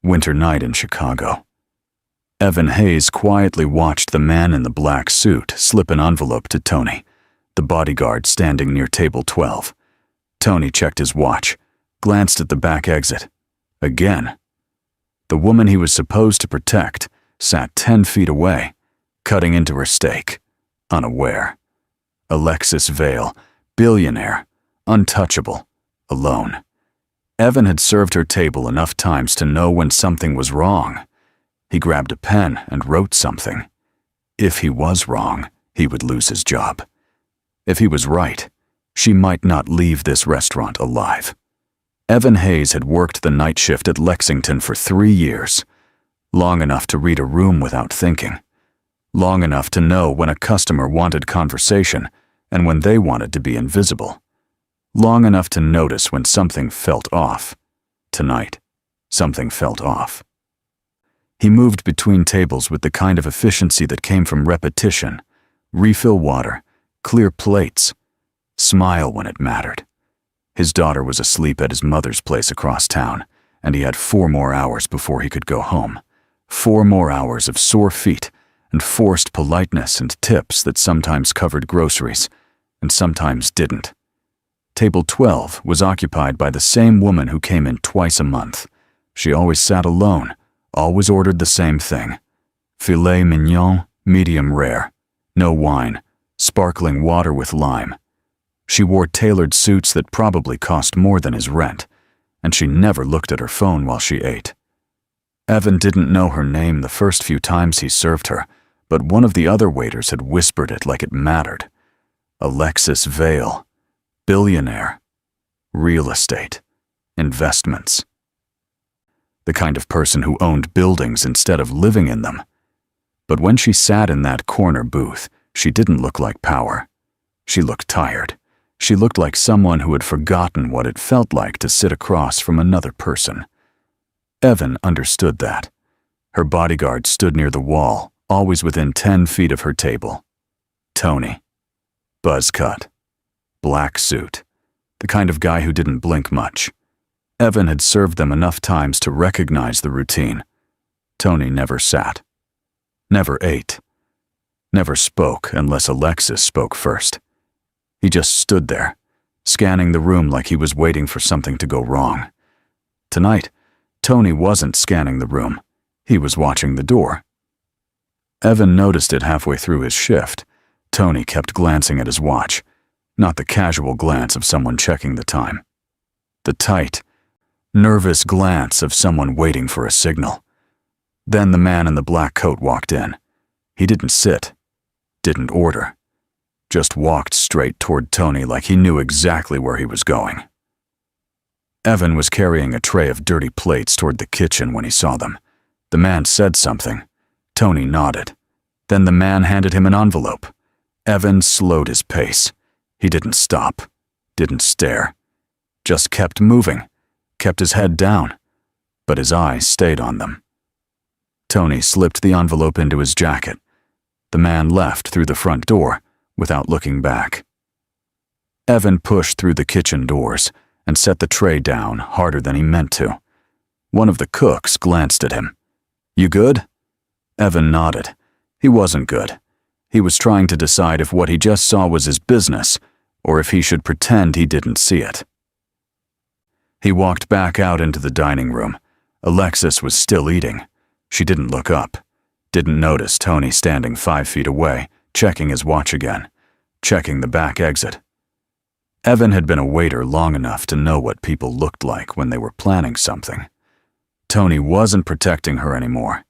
Winter night in Chicago. Evan Hayes quietly watched the man in the black suit slip an envelope to Tony, the bodyguard standing near table 12. Tony checked his watch, glanced at the back exit. Again. The woman he was supposed to protect sat 10 feet away, cutting into her steak, unaware. Alexis Vale, billionaire, untouchable, alone. Evan had served her table enough times to know when something was wrong. He grabbed a pen and wrote something. If he was wrong, he would lose his job. If he was right, she might not leave this restaurant alive. Evan Hayes had worked the night shift at Lexington for 3 years, long enough to read a room without thinking, long enough to know when a customer wanted conversation and when they wanted to be invisible, long enough to notice when something felt off. Tonight, something felt off. He moved between tables with the kind of efficiency that came from repetition. Refill water, clear plates, smile when it mattered. His daughter was asleep at his mother's place across town, and he had 4 more hours before he could go home. 4 more hours of sore feet and forced politeness and tips that sometimes covered groceries and sometimes didn't. Table 12 was occupied by the same woman who came in twice a month. She always sat alone, always ordered the same thing. Filet mignon, medium rare, no wine, sparkling water with lime. She wore tailored suits that probably cost more than his rent, and she never looked at her phone while she ate. Evan didn't know her name the first few times he served her, but one of the other waiters had whispered it like it mattered. Alexis Vale, billionaire, real estate, investments. The kind of person who owned buildings instead of living in them. But when she sat in that corner booth, she didn't look like power. She looked tired. She looked like someone who had forgotten what it felt like to sit across from another person. Evan understood that. Her bodyguard stood near the wall, always within 10 feet of her table. Tony. Buzz cut. Black suit. The kind of guy who didn't blink much. Evan had served them enough times to recognize the routine. Tony never sat. Never ate. Never spoke unless Alexis spoke first. He just stood there, scanning the room like he was waiting for something to go wrong. Tonight, Tony wasn't scanning the room. He was watching the door. Evan noticed it halfway through his shift. Tony kept glancing at his watch, not the casual glance of someone checking the time. The tight, nervous glance of someone waiting for a signal. Then the man in the black coat walked in. He didn't sit, didn't order, just walked straight toward Tony like he knew exactly where he was going. Evan was carrying a tray of dirty plates toward the kitchen when he saw them. The man said something. Tony nodded. Then the man handed him an envelope. Evan slowed his pace. He didn't stop, didn't stare, just kept moving, kept his head down, but his eyes stayed on them. Tony slipped the envelope into his jacket. The man left through the front door without looking back. Evan pushed through the kitchen doors and set the tray down harder than he meant to. One of the cooks glanced at him. "You good?" Evan nodded. He wasn't good. He was trying to decide if what he just saw was his business or if he should pretend he didn't see it. He walked back out into the dining room. Alexis was still eating. She didn't look up, didn't notice Tony standing 5 feet away, checking his watch again, checking the back exit. Evan had been a waiter long enough to know what people looked like when they were planning something. Tony wasn't protecting her anymore.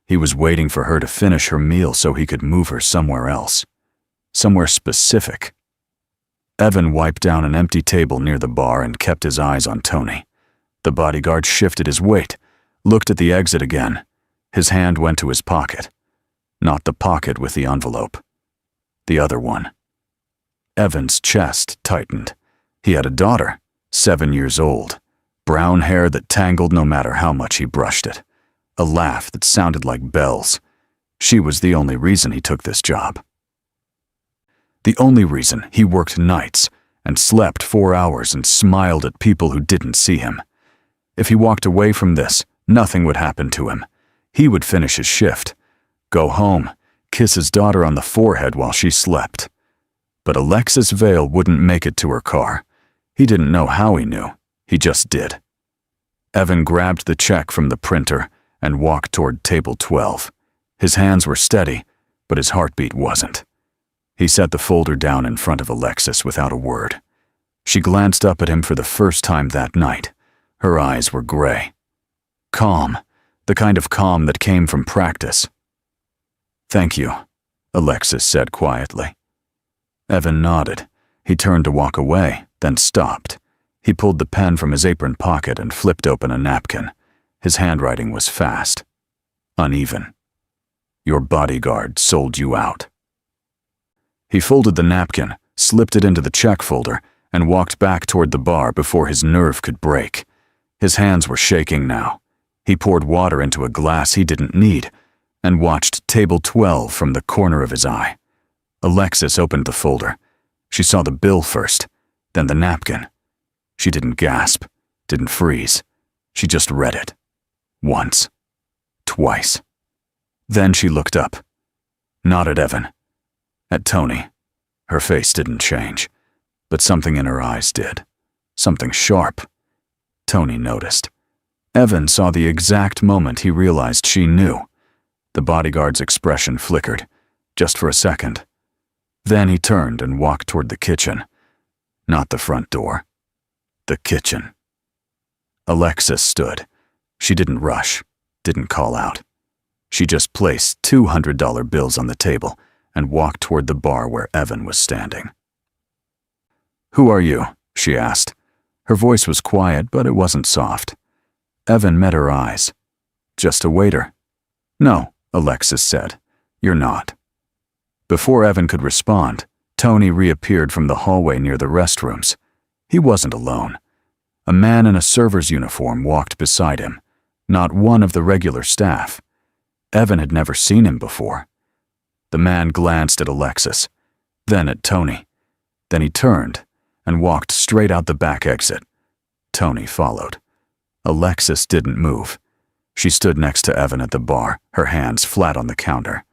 He was waiting for her to finish her meal so he could move her somewhere else, somewhere specific. Evan wiped down an empty table near the bar and kept his eyes on Tony. The bodyguard shifted his weight, looked at the exit again. His hand went to his pocket. Not the pocket with the envelope. The other one. Evan's chest tightened. He had a daughter, 7 years old, brown hair that tangled no matter how much he brushed it, a laugh that sounded like bells. She was the only reason he took this job. The only reason he worked nights and slept 4 hours and smiled at people who didn't see him. If he walked away from this, Nothing would happen to him. He would finish his shift, go home, kiss his daughter on the forehead while she slept. But Alexis Vale wouldn't make it to her car. He didn't know how he knew. He just did. Evan grabbed the check from the printer and walked toward table 12. His hands were steady, but his heartbeat wasn't. He set the folder down in front of Alexis without a word. She glanced up at him for the first time that night. Her eyes were gray. Calm, the kind of calm that came from practice. "Thank you," Alexis said quietly. Evan nodded. He turned to walk away, then stopped. He pulled the pen from his apron pocket and flipped open a napkin. His handwriting was fast, uneven. "Your bodyguard sold you out." He folded the napkin, slipped it into the check folder, and walked back toward the bar before his nerve could break. His hands were shaking now. He poured water into a glass he didn't need and watched table 12 from the corner of his eye. Alexis opened the folder. She saw the bill first, then the napkin. She didn't gasp, didn't freeze. She just read it. Once. Twice. Then she looked up. Not at Evan. At Tony. Her face didn't change, but something in her eyes did. Something sharp. Tony noticed. Evan saw the exact moment he realized she knew. The bodyguard's expression flickered, just for a second. Then he turned and walked toward the kitchen. Not the front door. The kitchen. Alexis stood. She didn't rush, didn't call out. She just placed $200 bills on the table and walked toward the bar where Evan was standing. "Who are you?" she asked. Her voice was quiet, but it wasn't soft. Evan met her eyes. "Just a waiter." "No," Alexis said. "You're not." Before Evan could respond, Tony reappeared from the hallway near the restrooms. He wasn't alone. A man in a server's uniform walked beside him, not one of the regular staff. Evan had never seen him before. The man glanced at Alexis, then at Tony. Then he turned and walked straight out the back exit. Tony followed. Alexis didn't move. She stood next to Evan at the bar, her hands flat on the counter.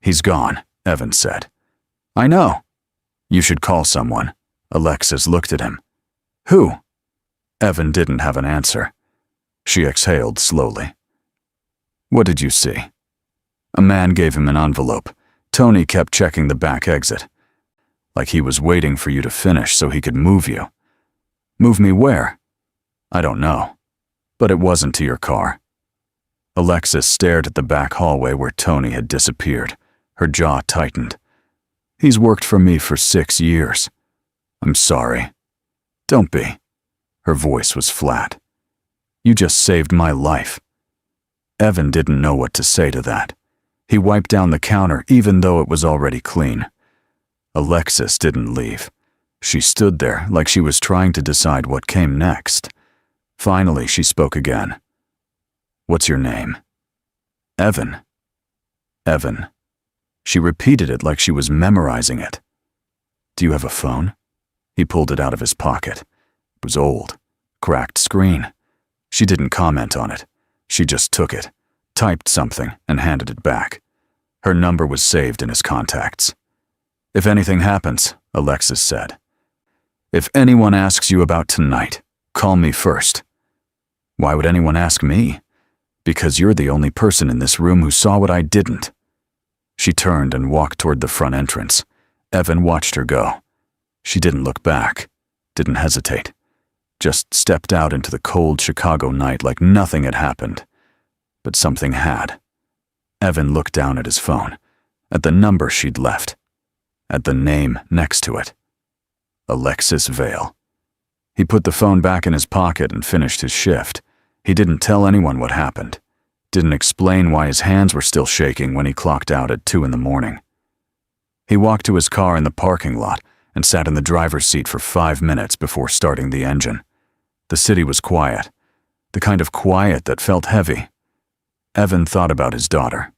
"He's gone," Evan said. "I know." "You should call someone." Alexis looked at him. "Who?" Evan didn't have an answer. She exhaled slowly. "What did you see?" A man gave him an envelope. Tony kept checking the back exit. "Like he was waiting for you to finish so he could move you." "Move me where?" "I don't know. But it wasn't to your car." Alexis stared at the back hallway where Tony had disappeared. Her jaw tightened. "He's worked for me for 6 years. I'm sorry." "Don't be." Her voice was flat. "You just saved my life." Evan didn't know what to say to that. He wiped down the counter even though it was already clean. Alexis didn't leave. She stood there like she was trying to decide what came next. Finally, she spoke again. "What's your name?" "Evan." "Evan." She repeated it like she was memorizing it. "Do you have a phone?" He pulled it out of his pocket. It was old, cracked screen. She didn't comment on it. She just took it, typed something, and handed it back. Her number was saved in his contacts. "If anything happens," Alexis said. "If anyone asks you about tonight, call me first." "Why would anyone ask me?" "Because you're the only person in this room who saw what I didn't." She turned and walked toward the front entrance. Evan watched her go. She didn't look back, didn't hesitate, just stepped out into the cold Chicago night like nothing had happened. But something had. Evan looked down at his phone, at the number she'd left, at the name next to it. Alexis Vale. He put the phone back in his pocket and finished his shift. He didn't tell anyone what happened, didn't explain why his hands were still shaking when he clocked out at 2 a.m. He walked to his car in the parking lot and sat in the driver's seat for 5 minutes before starting the engine. The city was quiet, the kind of quiet that felt heavy. Evan thought about his daughter,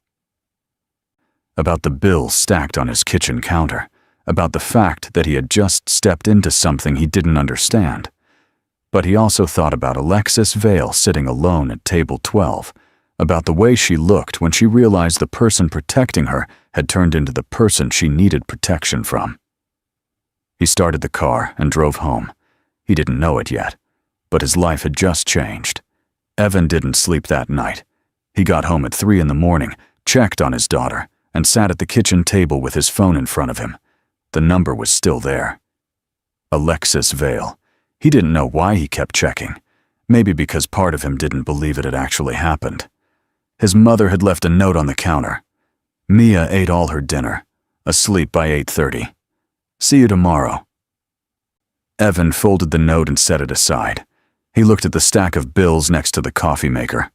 about the bills stacked on his kitchen counter, about the fact that he had just stepped into something he didn't understand. But he also thought about Alexis Vale sitting alone at table 12, about the way she looked when she realized the person protecting her had turned into the person she needed protection from. He started the car and drove home. He didn't know it yet, but his life had just changed. Evan didn't sleep that night. He got home at 3 in the morning, checked on his daughter, and sat at the kitchen table with his phone in front of him. The number was still there. Alexis Vale. He didn't know why he kept checking. Maybe because part of him didn't believe it had actually happened. His mother had left a note on the counter. Mia ate all her dinner, asleep by 8:30. See you tomorrow. Evan folded the note and set it aside. He looked at the stack of bills next to the coffee maker.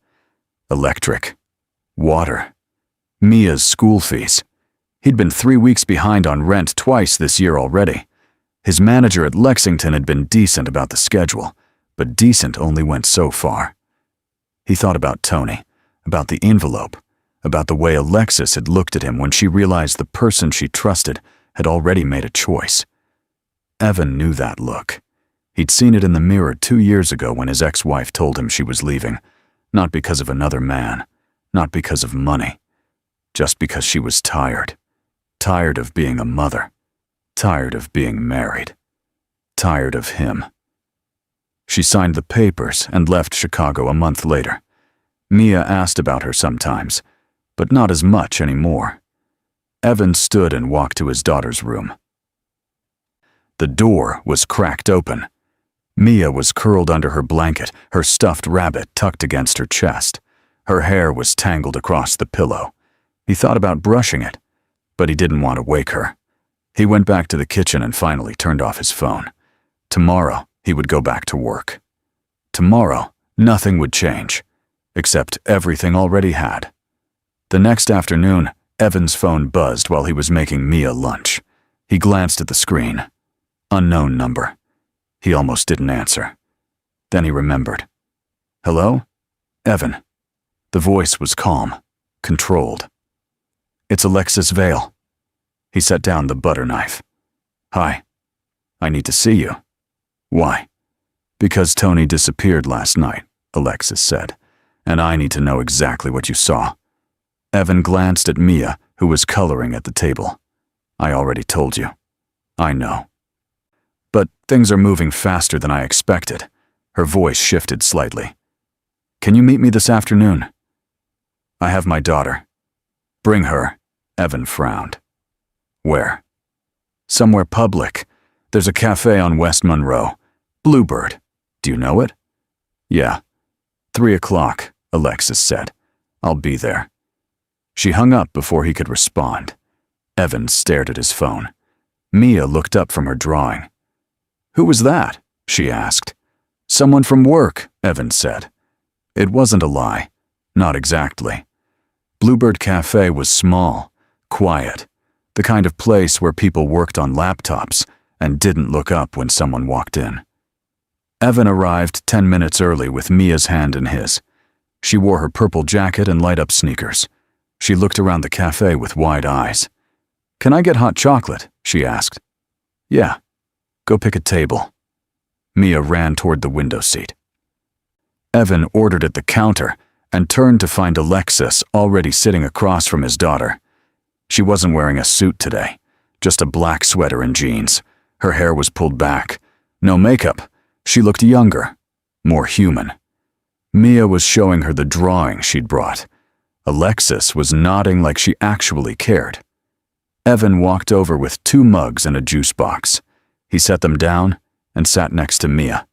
Electric. Water. Mia's school fees. He'd been 3 weeks behind on rent twice this year already. His manager at Lexington had been decent about the schedule, but decent only went so far. He thought about Tony, about the envelope, about the way Alexis had looked at him when she realized the person she trusted had already made a choice. Evan knew that look. He'd seen it in the mirror 2 years ago when his ex-wife told him she was leaving, not because of another man, not because of money, just because she was tired. Tired of being a mother. Tired of being married. Tired of him. She signed the papers and left Chicago a month later. Mia asked about her sometimes, but not as much anymore. Evan stood and walked to his daughter's room. The door was cracked open. Mia was curled under her blanket, her stuffed rabbit tucked against her chest. Her hair was tangled across the pillow. He thought about brushing it, but he didn't want to wake her. He went back to the kitchen and finally turned off his phone. Tomorrow, he would go back to work. Tomorrow, nothing would change, except everything already had. The next afternoon, Evan's phone buzzed while he was making Mia lunch. He glanced at the screen. Unknown number. He almost didn't answer. Then he remembered. Hello? Evan. The voice was calm, controlled. It's Alexis Vale. He set down the butter knife. Hi. I need to see you. Why? Because Tony disappeared last night, Alexis said, and I need to know exactly what you saw. Evan glanced at Mia, who was coloring at the table. I already told you. I know. But things are moving faster than I expected. Her voice shifted slightly. Can you meet me this afternoon? I have my daughter. Bring her. Evan frowned. Where? Somewhere public. There's a cafe on West Monroe. Bluebird. Do you know it? Yeah. 3 o'clock, Alexis said. I'll be there. She hung up before he could respond. Evan stared at his phone. Mia looked up from her drawing. Who was that? She asked. Someone from work, Evan said. It wasn't a lie. Not exactly. Bluebird Cafe was small, quiet, the kind of place where people worked on laptops and didn't look up when someone walked in. Evan arrived 10 minutes early with Mia's hand in his. She wore her purple jacket and light-up sneakers. She looked around the cafe with wide eyes. Can I get hot chocolate? She asked. Yeah. Go pick a table. Mia ran toward the window seat. Evan ordered at the counter and turned to find Alexis already sitting across from his daughter. She wasn't wearing a suit today, just a black sweater and jeans. Her hair was pulled back. No makeup. She looked younger, more human. Mia was showing her the drawing she'd brought. Alexis was nodding like she actually cared. Evan walked over with 2 mugs and a juice box. He set them down and sat next to Mia.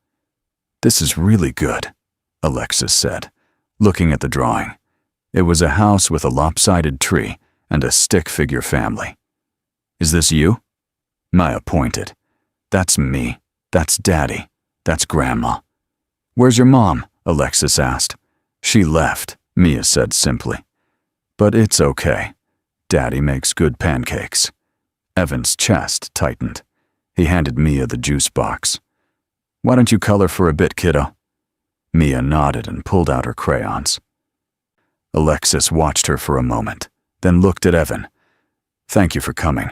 This is really good, Alexis said, looking at the drawing. It was a house with a lopsided tree and a stick-figure family. Is this you? Mia pointed. That's me. That's Daddy. That's Grandma. Where's your mom? Alexis asked. She left, Mia said simply. But it's okay. Daddy makes good pancakes. Evan's chest tightened. He handed Mia the juice box. Why don't you color for a bit, kiddo? Mia nodded and pulled out her crayons. Alexis watched her for a moment, then looked at Evan. Thank you for coming.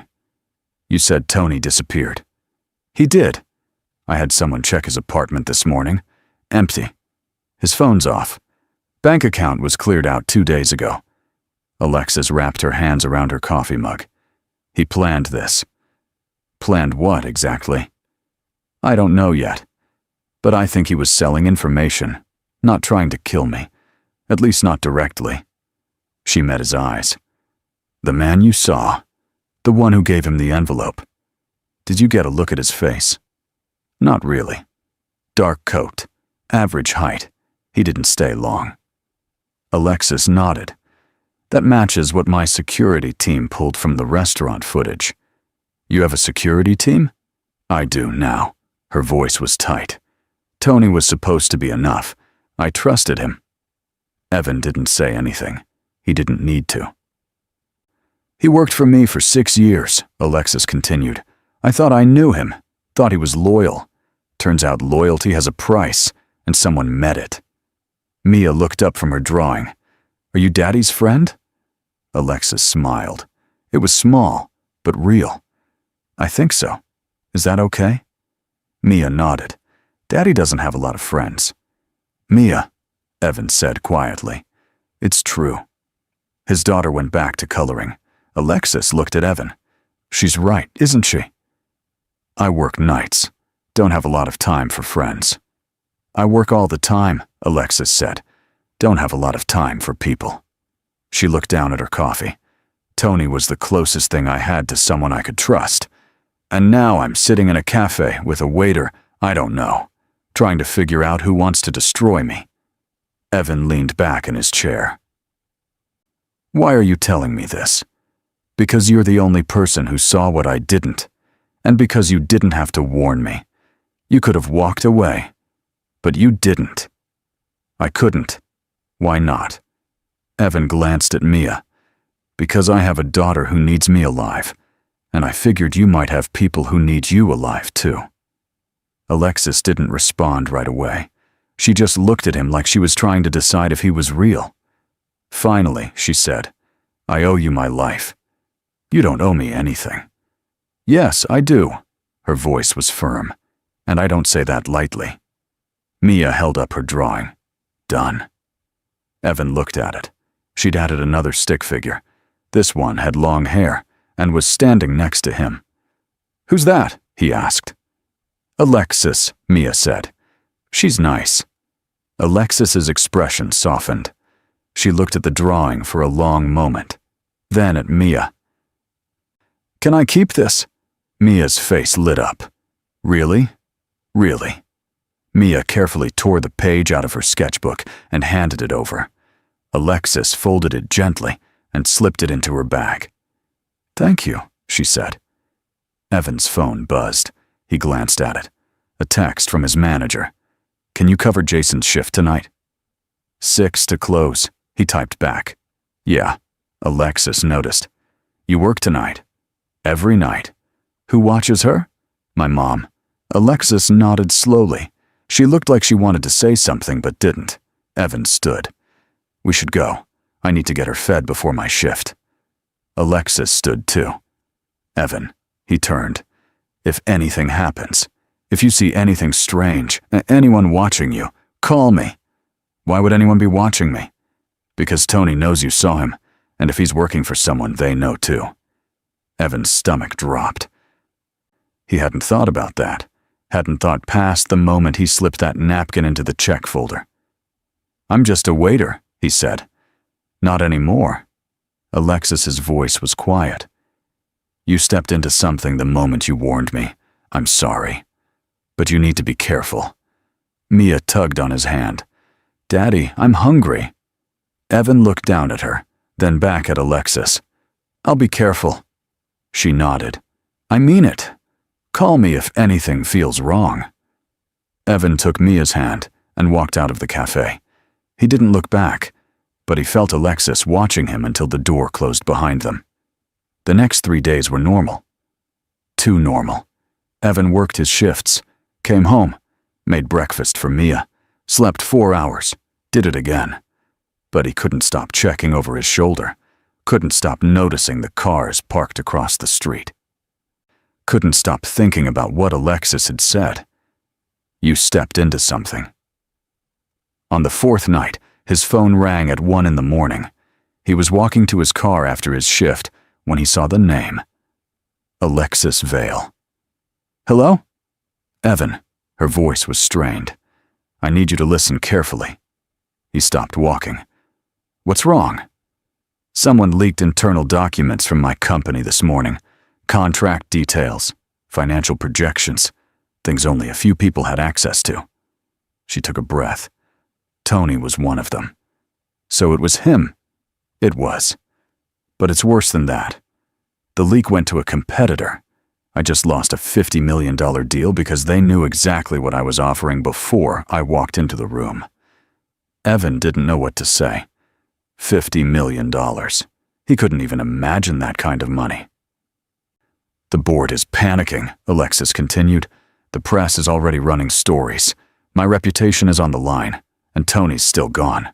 You said Tony disappeared. He did. I had someone check his apartment this morning. Empty. His phone's off. Bank account was cleared out 2 days ago. Alexis wrapped her hands around her coffee mug. He planned this. Planned what, exactly? I don't know yet. But I think he was selling information, not trying to kill me. At least not directly. She met his eyes. The man you saw, the one who gave him the envelope. Did you get a look at his face? Not really. Dark coat, average height. He didn't stay long. Alexis nodded. That matches what my security team pulled from the restaurant footage. You have a security team? I do now. Her voice was tight. Tony was supposed to be enough. I trusted him. Evan didn't say anything. He didn't need to. He worked for me for 6 years, Alexis continued. I thought I knew him, thought he was loyal. Turns out loyalty has a price, and someone met it. Mia looked up from her drawing. Are you Daddy's friend? Alexis smiled. It was small, but real. I think so. Is that okay? Mia nodded. Daddy doesn't have a lot of friends. Mia, Evan said quietly. It's true. His daughter went back to coloring. Alexis looked at Evan. She's right, isn't she? I work nights. Don't have a lot of time for friends. I work all the time, Alexis said. Don't have a lot of time for people. She looked down at her coffee. Tony was the closest thing I had to someone I could trust. And now I'm sitting in a cafe with a waiter I don't know, trying to figure out who wants to destroy me. Evan leaned back in his chair. Why are you telling me this? Because you're the only person who saw what I didn't, and because you didn't have to warn me. You could have walked away, but you didn't. I couldn't. Why not? Evan glanced at Mia. Because I have a daughter who needs me alive, and I figured you might have people who need you alive too. Alexis didn't respond right away. She just looked at him like she was trying to decide if he was real. Finally, she said, I owe you my life. You don't owe me anything. Yes, I do. Her voice was firm, and I don't say that lightly. Mia held up her drawing. Done. Evan looked at it. She'd added another stick figure. This one had long hair and was standing next to him. Who's that? He asked. Alexis, Mia said. She's nice. Alexis's expression softened. She looked at the drawing for a long moment, then at Mia. Can I keep this? Mia's face lit up. Really? Really? Mia carefully tore the page out of her sketchbook and handed it over. Alexis folded it gently and slipped it into her bag. Thank you, she said. Evan's phone buzzed. He glanced at it. A text from his manager. Can you cover Jason's shift tonight? 6 to close, he typed back. Yeah, Alexis noticed. You work tonight? Every night. Who watches her? My mom. Alexis nodded slowly. She looked like she wanted to say something but didn't. Evan stood. We should go. I need to get her fed before my shift. Alexis stood too. Evan, he turned. If anything happens, if you see anything strange, anyone watching you, call me. Why would anyone be watching me? Because Tony knows you saw him, and if he's working for someone, they know too. Evan's stomach dropped. He hadn't thought about that, hadn't thought past the moment he slipped that napkin into the check folder. I'm just a waiter, he said. Not anymore. Alexis's voice was quiet. You stepped into something the moment you warned me. I'm sorry. But you need to be careful. Mia tugged on his hand. Daddy, I'm hungry. Evan looked down at her, then back at Alexis. I'll be careful. She nodded. I mean it. Call me if anything feels wrong. Evan took Mia's hand and walked out of the cafe. He didn't look back, but he felt Alexis watching him until the door closed behind them. The next 3 days were normal. Too normal. Evan worked his shifts, came home, made breakfast for Mia, slept 4 hours, did it again. But he couldn't stop checking over his shoulder, couldn't stop noticing the cars parked across the street. Couldn't stop thinking about what Alexis had said. You stepped into something. On the fourth night, his phone rang at 1 in the morning. He was walking to his car after his shift when he saw the name. Alexis Vale. Hello? Evan. Her voice was strained. I need you to listen carefully. He stopped walking. What's wrong? Someone leaked internal documents from my company this morning. Contract details, financial projections, things only a few people had access to. She took a breath. Tony was one of them. So it was him. It was. But it's worse than that. The leak went to a competitor. I just lost a $50 million deal because they knew exactly what I was offering before I walked into the room. Evan didn't know what to say. $50 million. He couldn't even imagine that kind of money. The board is panicking, Alexis continued. The press is already running stories. My reputation is on the line, and Tony's still gone.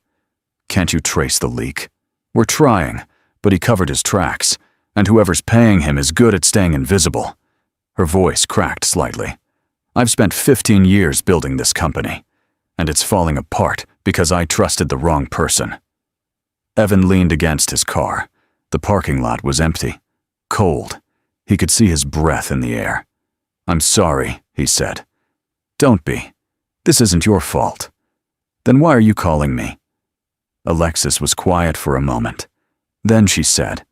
Can't you trace the leak? We're trying, but he covered his tracks, and whoever's paying him is good at staying invisible. Her voice cracked slightly. I've spent 15 years building this company, and it's falling apart because I trusted the wrong person. Evan leaned against his car. The parking lot was empty, cold. He could see his breath in the air. I'm sorry, he said. Don't be. This isn't your fault. Then why are you calling me? Alexis was quiet for a moment. Then she said,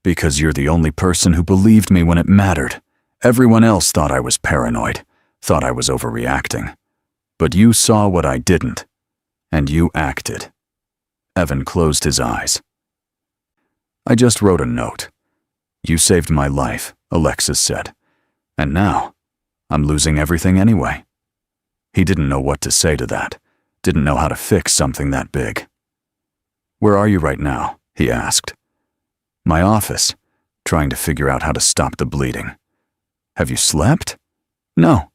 because you're the only person who believed me when it mattered. Everyone else thought I was paranoid, thought I was overreacting. But you saw what I didn't, and you acted. Evan closed his eyes. I just wrote a note. You saved my life, Alexis said. And now, I'm losing everything anyway. He didn't know what to say to that, didn't know how to fix something that big. Where are you right now? He asked. My office, trying to figure out how to stop the bleeding. Have you slept? No.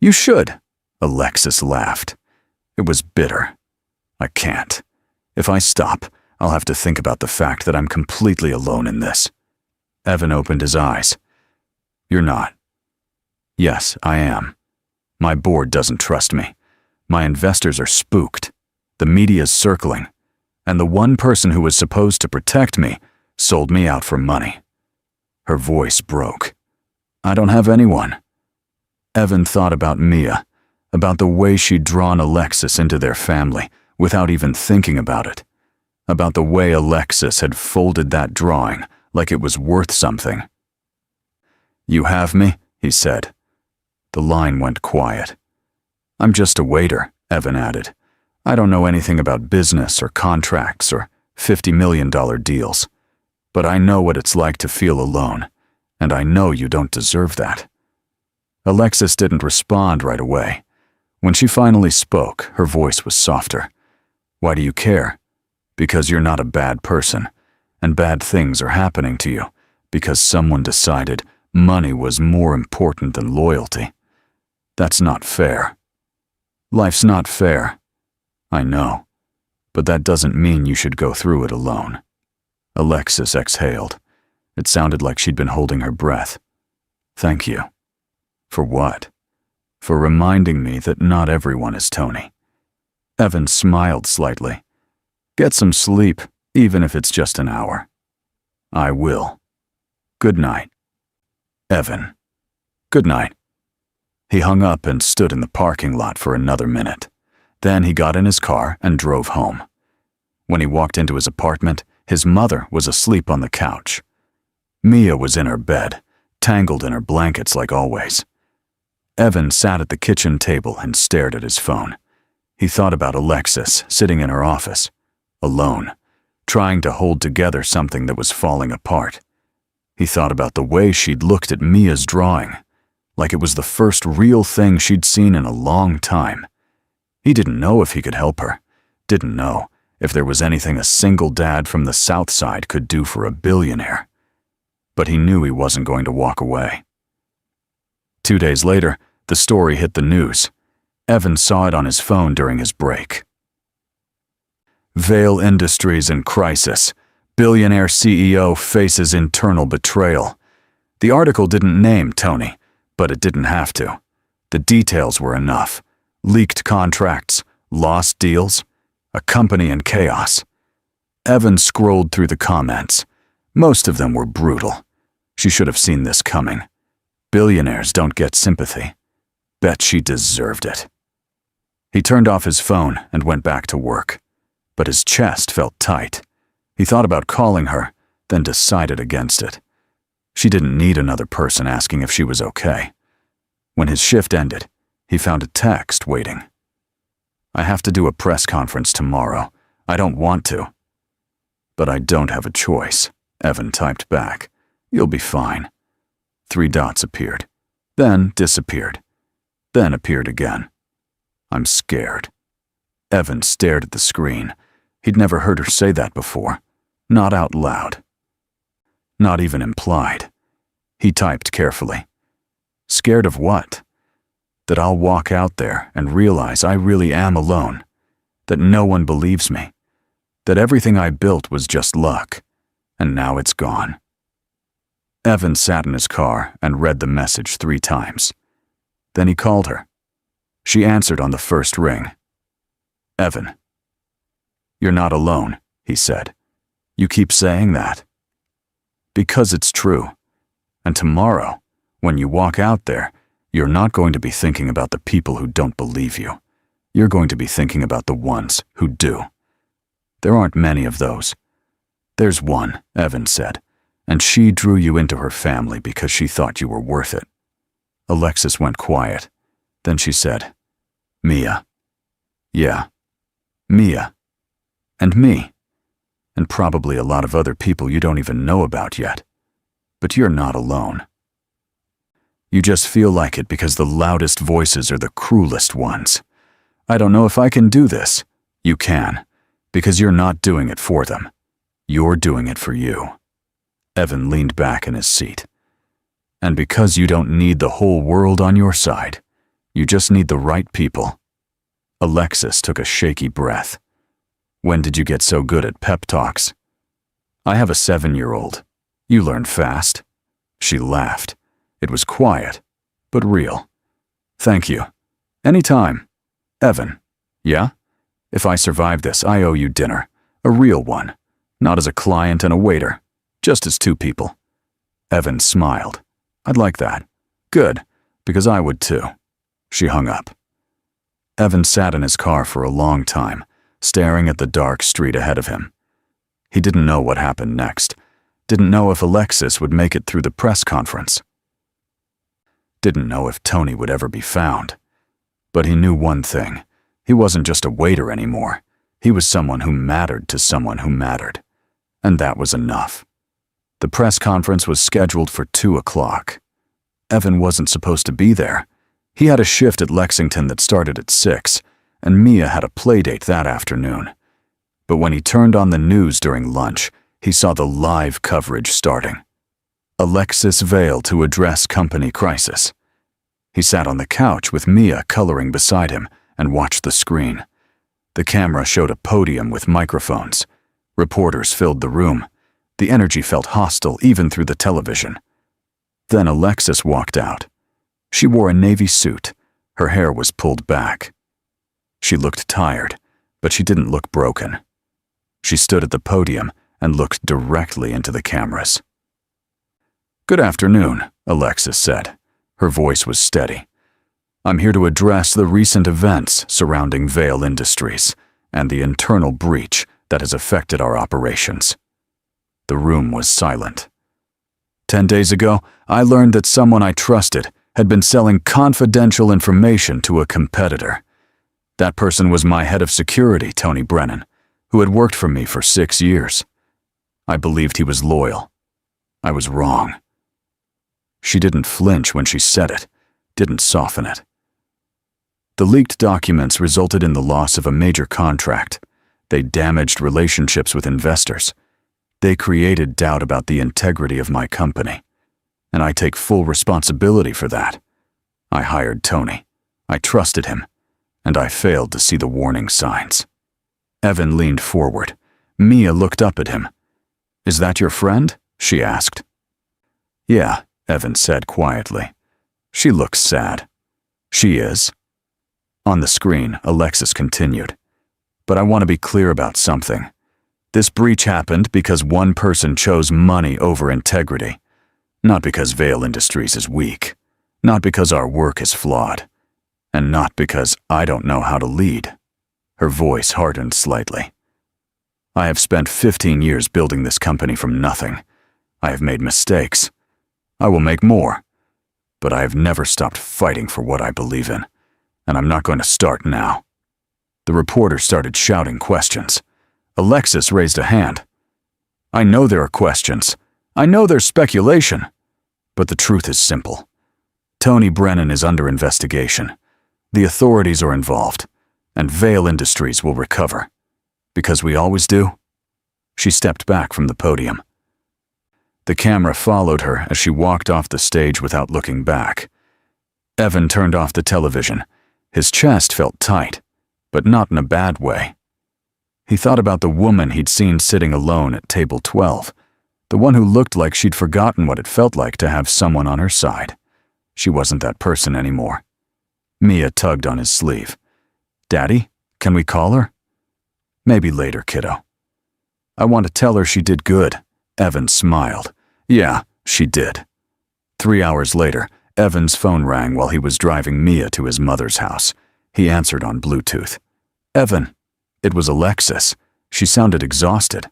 You should. Alexis laughed. It was bitter. I can't. If I stop, I'll have to think about the fact that I'm completely alone in this. Evan opened his eyes. You're not. Yes, I am. My board doesn't trust me. My investors are spooked. The media's circling. And the one person who was supposed to protect me sold me out for money. Her voice broke. I don't have anyone. Evan thought about Mia, about the way she'd drawn Alexis into their family without even thinking about it, about the way Alexis had folded that drawing like it was worth something. You have me, he said. The line went quiet. I'm just a waiter, Evan added. I don't know anything about business or contracts or $50 million deals, but I know what it's like to feel alone, and I know you don't deserve that. Alexis didn't respond right away. When she finally spoke, her voice was softer. Why do you care? Because you're not a bad person, and bad things are happening to you because someone decided money was more important than loyalty. That's not fair. Life's not fair. I know, but that doesn't mean you should go through it alone. Alexis exhaled. It sounded like she'd been holding her breath. Thank you. For what? For reminding me that not everyone is Tony. Evan smiled slightly. Get some sleep, even if it's just an hour. I will. Good night. Evan. Good night. He hung up and stood in the parking lot for another minute. Then he got in his car and drove home. When he walked into his apartment, his mother was asleep on the couch. Mia was in her bed, tangled in her blankets like always. Evan sat at the kitchen table and stared at his phone. He thought about Alexis sitting in her office, alone, trying to hold together something that was falling apart. He thought about the way she'd looked at Mia's drawing, like it was the first real thing she'd seen in a long time. He didn't know if he could help her, didn't know if there was anything a single dad from the South Side could do for a billionaire. But he knew he wasn't going to walk away. 2 days later, the story hit the news. Evan saw it on his phone during his break. Vale Industries in crisis. Billionaire CEO faces internal betrayal. The article didn't name Tony, but it didn't have to. The details were enough. Leaked contracts, lost deals, a company in chaos. Evan scrolled through the comments. Most of them were brutal. She should have seen this coming. Billionaires don't get sympathy. Bet she deserved it. He turned off his phone and went back to work. But his chest felt tight. He thought about calling her, then decided against it. She didn't need another person asking if she was okay. When his shift ended, he found a text waiting. "I have to do a press conference tomorrow. I don't want to." "But I don't have a choice," Evan typed back. "You'll be fine." 3 dots appeared, then disappeared, then appeared again. "I'm scared." Evan stared at the screen. He'd never heard her say that before. Not out loud. Not even implied. He typed carefully. "Scared of what? That I'll walk out there and realize I really am alone. That no one believes me. That everything I built was just luck. And now it's gone." Evan sat in his car and read the message 3 times. Then he called her. She answered on the first ring. "Evan." "You're not alone," he said. "You keep saying that." "Because it's true. And tomorrow, when you walk out there, you're not going to be thinking about the people who don't believe you. You're going to be thinking about the ones who do. There aren't many of those." "There's one," Evan said, "and she drew you into her family because she thought you were worth it." Alexis went quiet. Then she said, "Mia." "Yeah, Mia. And me. And probably a lot of other people you don't even know about yet. But you're not alone. You just feel like it because the loudest voices are the cruelest ones. I don't know if I can do this. You can, because you're not doing it for them. You're doing it for you." Evan leaned back in his seat. "And because you don't need the whole world on your side, you just need the right people." Alexis took a shaky breath. "When did you get so good at pep talks?" "I have a 7-year-old. You learn fast." She laughed. It was quiet, but real. "Thank you. Anytime. Evan." "Yeah? If I survive this, I owe you dinner. A real one. Not as a client and a waiter. Just as 2 people." Evan smiled. "I'd like that." "Good, because I would too." She hung up. Evan sat in his car for a long time, staring at the dark street ahead of him. He didn't know what happened next. Didn't know if Alexis would make it through the press conference. Didn't know if Tony would ever be found. But he knew one thing. He wasn't just a waiter anymore. He was someone who mattered to someone who mattered. And that was enough. The press conference was scheduled for 2 o'clock. Evan wasn't supposed to be there. He had a shift at Lexington that started at 6, and Mia had a playdate that afternoon. But when he turned on the news during lunch, he saw the live coverage starting. Alexis Vale to address company crisis. He sat on the couch with Mia coloring beside him and watched the screen. The camera showed a podium with microphones. Reporters filled the room. The energy felt hostile even through the television. Then Alexis walked out. She wore a navy suit. Her hair was pulled back. She looked tired, but she didn't look broken. She stood at the podium and looked directly into the cameras. "Good afternoon," Alexis said. Her voice was steady. "I'm here to address the recent events surrounding Vale Industries and the internal breach that has affected our operations." The room was silent. 10 days ago, I learned that someone I trusted had been selling confidential information to a competitor. That person was my head of security, Tony Brennan, who had worked for me for 6 years. I believed he was loyal. I was wrong. She didn't flinch when she said it, didn't soften it. The leaked documents resulted in the loss of a major contract. They damaged relationships with investors. They created doubt about the integrity of my company. And I take full responsibility for that. I hired Tony. I trusted him. And I failed to see the warning signs. Evan leaned forward. Mia looked up at him. "Is that your friend?" she asked. "Yeah," Evan said quietly. She looked sad. She is. On the screen, Alexis continued. But I want to be clear about something. This breach happened because one person chose money over integrity. Not because Vail Industries is weak. Not because our work is flawed. And not because I don't know how to lead. Her voice hardened slightly. I have spent 15 years building this company from nothing. I have made mistakes. I will make more. But I have never stopped fighting for what I believe in. And I'm not going to start now. The reporter started shouting questions. Alexis raised a hand. I know there are questions. I know there's speculation. But the truth is simple. Tony Brennan is under investigation. The authorities are involved. And Vail Industries will recover. Because we always do. She stepped back from the podium. The camera followed her as she walked off the stage without looking back. Evan turned off the television. His chest felt tight, but not in a bad way. He thought about the woman he'd seen sitting alone at table 12, the one who looked like she'd forgotten what it felt like to have someone on her side. She wasn't that person anymore. Mia tugged on his sleeve. Daddy, can we call her? Maybe later, kiddo. I want to tell her she did good. Evan smiled. Yeah, she did. 3 hours later, Evan's phone rang while he was driving Mia to his mother's house. He answered on Bluetooth. Evan. It was Alexis. She sounded exhausted.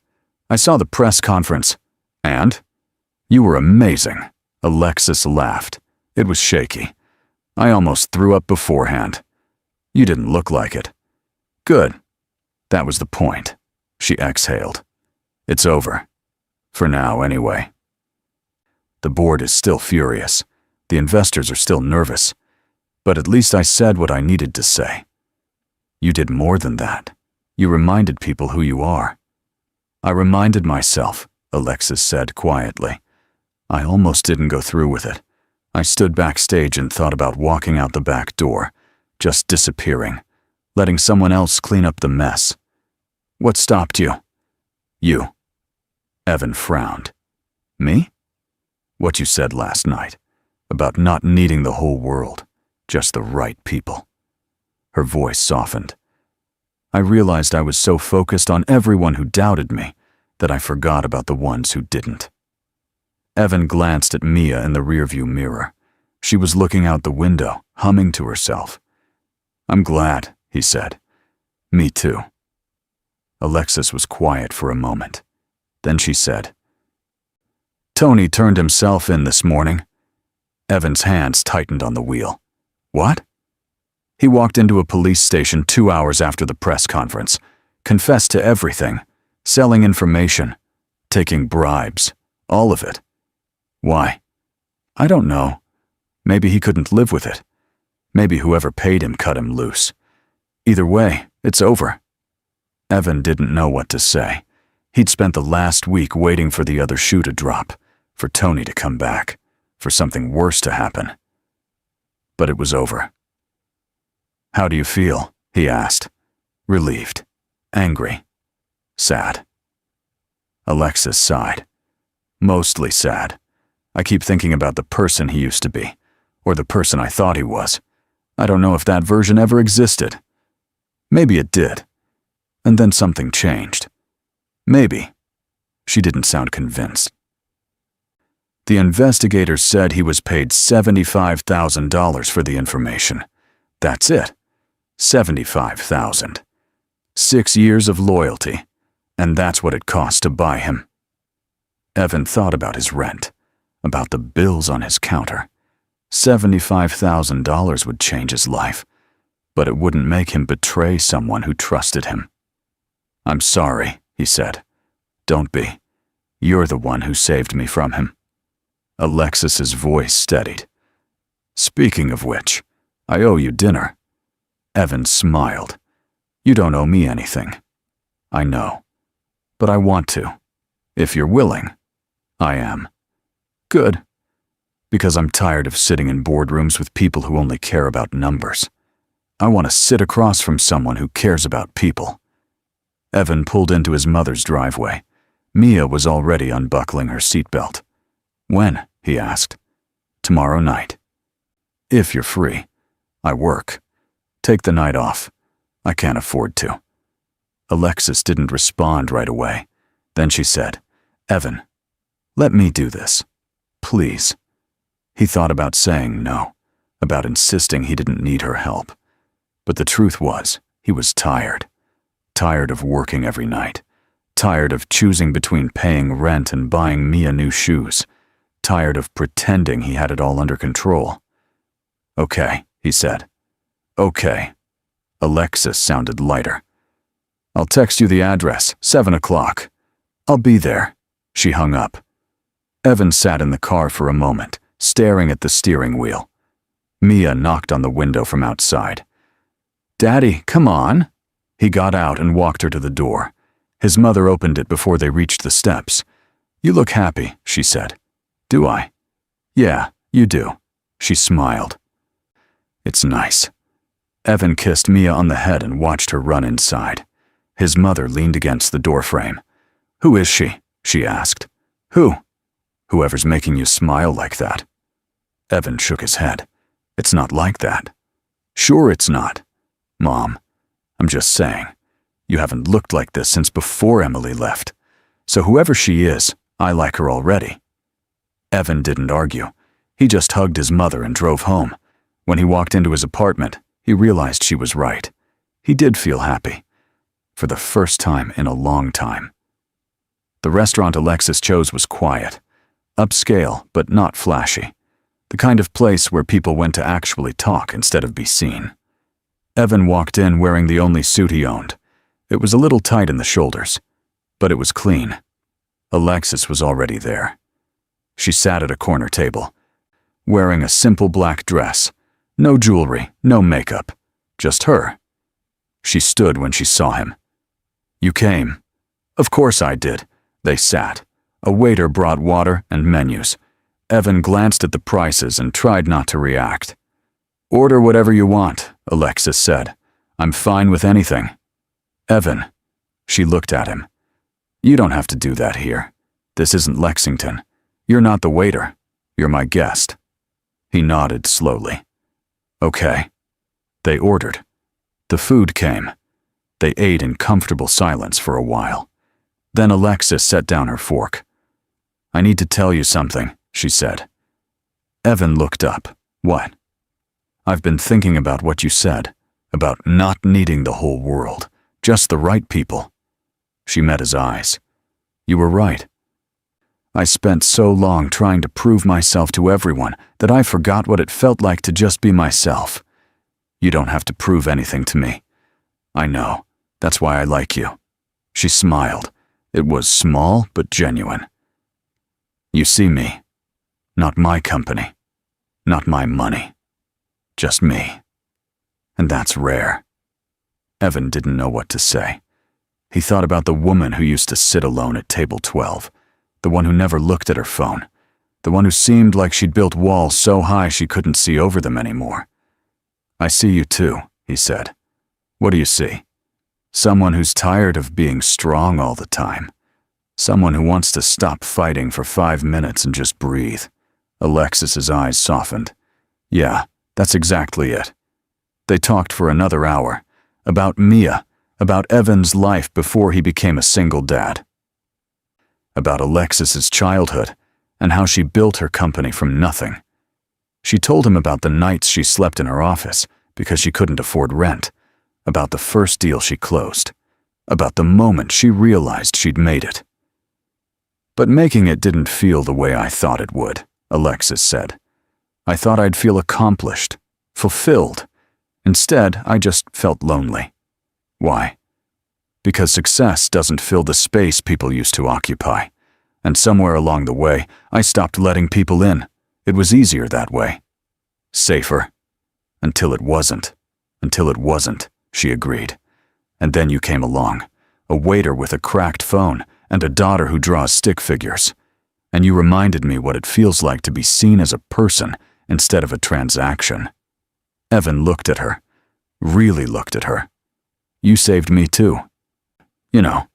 I saw the press conference. And? You were amazing. Alexis laughed. It was shaky. I almost threw up beforehand. You didn't look like it. Good. That was the point. She exhaled. It's over. For now, anyway. The board is still furious. The investors are still nervous. But at least I said what I needed to say. You did more than that. You reminded people who you are. I reminded myself, Alexis said quietly. I almost didn't go through with it. I stood backstage and thought about walking out the back door, just disappearing, letting someone else clean up the mess. What stopped you? You. Evan frowned. Me? What you said last night, about not needing the whole world, just the right people. Her voice softened. I realized I was so focused on everyone who doubted me that I forgot about the ones who didn't. Evan glanced at Mia in the rearview mirror. She was looking out the window, humming to herself. I'm glad, he said. Me too. Alexis was quiet for a moment. Then she said, Tony turned himself in this morning. Evan's hands tightened on the wheel. What? He walked into a police station 2 hours after the press conference, confessed to everything, selling information, taking bribes, all of it. Why? I don't know. Maybe he couldn't live with it. Maybe whoever paid him cut him loose. Either way, it's over. Evan didn't know what to say. He'd spent the last week waiting for the other shoe to drop, for Tony to come back, for something worse to happen. But it was over. How do you feel? He asked. Relieved. Angry. Sad. Alexis sighed. Mostly sad. I keep thinking about the person he used to be, or the person I thought he was. I don't know if that version ever existed. Maybe it did. And then something changed. Maybe. She didn't sound convinced. The investigators said he was paid $75,000 for the information. That's it. $75,000. 6 years of loyalty. And that's what it cost to buy him. Evan thought about his rent, about the bills on his counter. $75,000 would change his life, but it wouldn't make him betray someone who trusted him. I'm sorry, he said. Don't be. You're the one who saved me from him. Alexis's voice steadied. Speaking of which, I owe you dinner. Evan smiled. You don't owe me anything. I know. But I want to. If you're willing. I am. Good. Because I'm tired of sitting in boardrooms with people who only care about numbers. I want to sit across from someone who cares about people. Evan pulled into his mother's driveway. Mia was already unbuckling her seatbelt. When? He asked. Tomorrow night. If you're free. I work. Take the night off. I can't afford to. Alexis didn't respond right away. Then she said, Evan, let me do this. Please. He thought about saying no, about insisting he didn't need her help. But the truth was, he was tired. Tired of working every night. Tired of choosing between paying rent and buying Mia new shoes. Tired of pretending he had it all under control. Okay, he said. Okay. Alexis sounded lighter. I'll text you the address, 7 o'clock. I'll be there. She hung up. Evan sat in the car for a moment, staring at the steering wheel. Mia knocked on the window from outside. Daddy, come on. He got out and walked her to the door. His mother opened it before they reached the steps. You look happy, she said. Do I? Yeah, you do. She smiled. It's nice. Evan kissed Mia on the head and watched her run inside. His mother leaned against the doorframe. Who is she? She asked. Who? Whoever's making you smile like that. Evan shook his head. It's not like that. Sure it's not. Mom, I'm just saying. You haven't looked like this since before Emily left. So whoever she is, I like her already. Evan didn't argue. He just hugged his mother and drove home. When he walked into his apartment, he realized she was right. He did feel happy. For the first time in a long time. The restaurant Alexis chose was quiet. Upscale, but not flashy. The kind of place where people went to actually talk instead of be seen. Evan walked in wearing the only suit he owned. It was a little tight in the shoulders, but it was clean. Alexis was already there. She sat at a corner table, wearing a simple black dress. No jewelry, no makeup. Just her. She stood when she saw him. You came. Of course I did. They sat. A waiter brought water and menus. Evan glanced at the prices and tried not to react. Order whatever you want, Alexis said. I'm fine with anything. Evan. She looked at him. You don't have to do that here. This isn't Lexington. You're not the waiter. You're my guest. He nodded slowly. Okay. They ordered. The food came. They ate in comfortable silence for a while. Then Alexis set down her fork. I need to tell you something, she said. Evan looked up. What? I've been thinking about what you said, about not needing the whole world, just the right people. She met his eyes. You were right. I spent so long trying to prove myself to everyone that I forgot what it felt like to just be myself. You don't have to prove anything to me. I know. That's why I like you. She smiled. It was small but genuine. You see me. Not my company. Not my money. Just me. And that's rare. Evan didn't know what to say. He thought about the woman who used to sit alone at table 12, the one who never looked at her phone, the one who seemed like she'd built walls so high she couldn't see over them anymore. I see you too, he said. What do you see? Someone who's tired of being strong all the time. Someone who wants to stop fighting for 5 minutes and just breathe. Alexis's eyes softened. Yeah, that's exactly it. They talked for another hour. About Mia, about Evan's life before he became a single dad. About Alexis's childhood and how she built her company from nothing. She told him about the nights she slept in her office because she couldn't afford rent, about the first deal she closed, about the moment she realized she'd made it. But making it didn't feel the way I thought it would, Alexis said. I thought I'd feel accomplished, fulfilled. Instead, I just felt lonely. Why? Because success doesn't fill the space people used to occupy. And somewhere along the way, I stopped letting people in. It was easier that way. Safer. Until it wasn't. Until it wasn't, she agreed. And then you came along. A waiter with a cracked phone and a daughter who draws stick figures. And you reminded me what it feels like to be seen as a person instead of a transaction. Evan looked at her. Really looked at her. You saved me too. You know.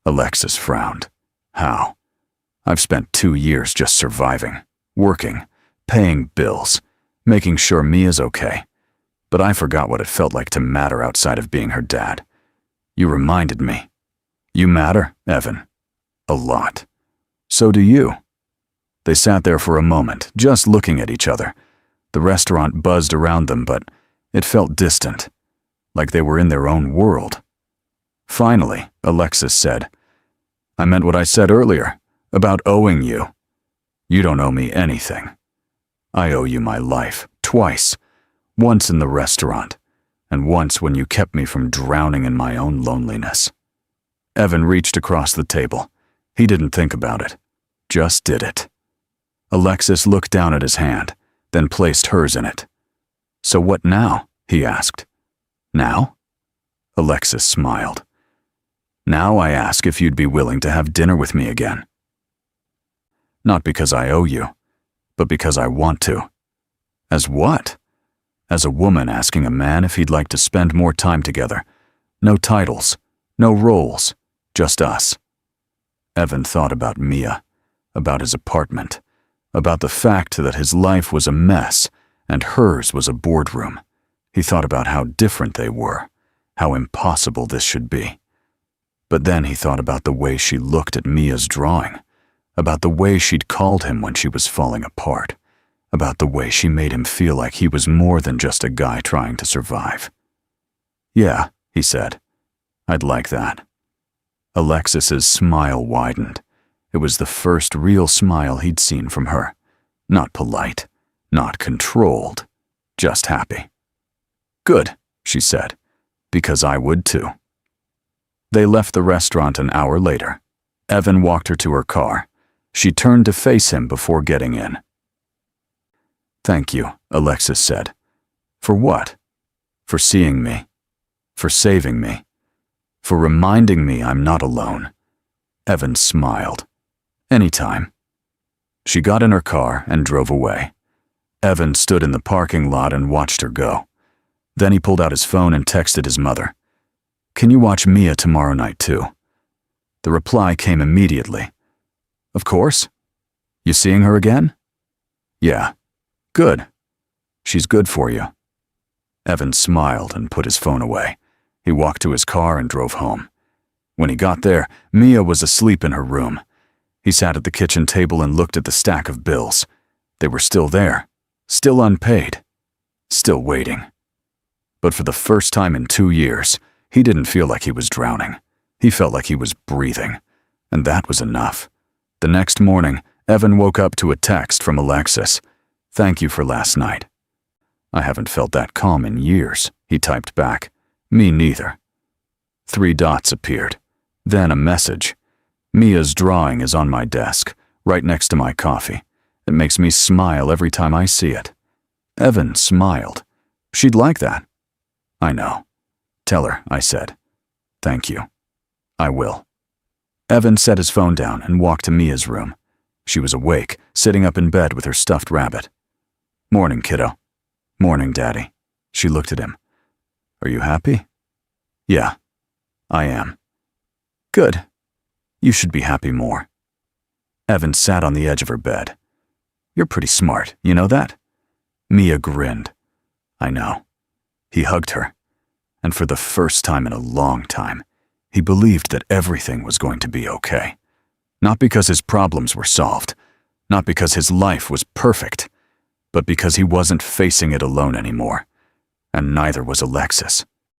Alexis frowned. How? I've spent 2 years just surviving, working, paying bills, making sure Mia's okay. but I forgot what it felt like to matter outside of being her dad. You reminded me. You matter, Evan. A lot. So do you. They sat there for a moment, just looking at each other. The restaurant buzzed around them, but it felt distant, like they were in their own world. Finally, Alexis said, I meant what I said earlier, about owing you. You don't owe me anything. I owe you my life, twice. Once in the restaurant, and once when you kept me from drowning in my own loneliness. Evan reached across the table. He didn't think about it, just did it. Alexis looked down at his hand, then placed hers in it. So what now? He asked. Now? Alexis smiled. Now I ask if you'd be willing to have dinner with me again. Not because I owe you, but because I want to. As what? As a woman asking a man if he'd like to spend more time together. No titles, no roles, just us. Evan thought about Mia, about his apartment, about the fact that his life was a mess and hers was a boardroom. He thought about how different they were, how impossible this should be. But then he thought about the way she looked at Mia's drawing, about the way she'd called him when she was falling apart, about the way she made him feel like he was more than just a guy trying to survive. Yeah, he said. I'd like that. Alexis's smile widened. It was the first real smile he'd seen from her. Not polite, not controlled, just happy. Good, she said, because I would too. They left the restaurant an hour later. Evan walked her to her car. She turned to face him before getting in. Thank you, Alexis said. For what? For seeing me. For saving me. For reminding me I'm not alone. Evan smiled. Anytime. She got in her car and drove away. Evan stood in the parking lot and watched her go. Then he pulled out his phone and texted his mother. Can you watch Mia tomorrow night too? The reply came immediately. Of course. You seeing her again? Yeah. Good. She's good for you. Evan smiled and put his phone away. He walked to his car and drove home. When he got there, Mia was asleep in her room. He sat at the kitchen table and looked at the stack of bills. They were still there, still unpaid, still waiting. But for the first time in 2 years, he didn't feel like he was drowning. He felt like he was breathing, and that was enough. The next morning, Evan woke up to a text from Alexis. Thank you for last night. I haven't felt that calm in years, he typed back. Me neither. 3 dots appeared. Then a message. Mia's drawing is on my desk, right next to my coffee. It makes me smile every time I see it. Evan smiled. She'd like that. I know. Tell her, I said. Thank you. I will. Evan set his phone down and walked to Mia's room. She was awake, sitting up in bed with her stuffed rabbit. Morning, kiddo. Morning, Daddy. She looked at him. Are you happy? Yeah, I am. Good. You should be happy more. Evan sat on the edge of her bed. You're pretty smart, you know that? Mia grinned. I know. He hugged her. And for the first time in a long time, he believed that everything was going to be okay. Not because his problems were solved, not because his life was perfect, but because he wasn't facing it alone anymore. And neither was Alexis.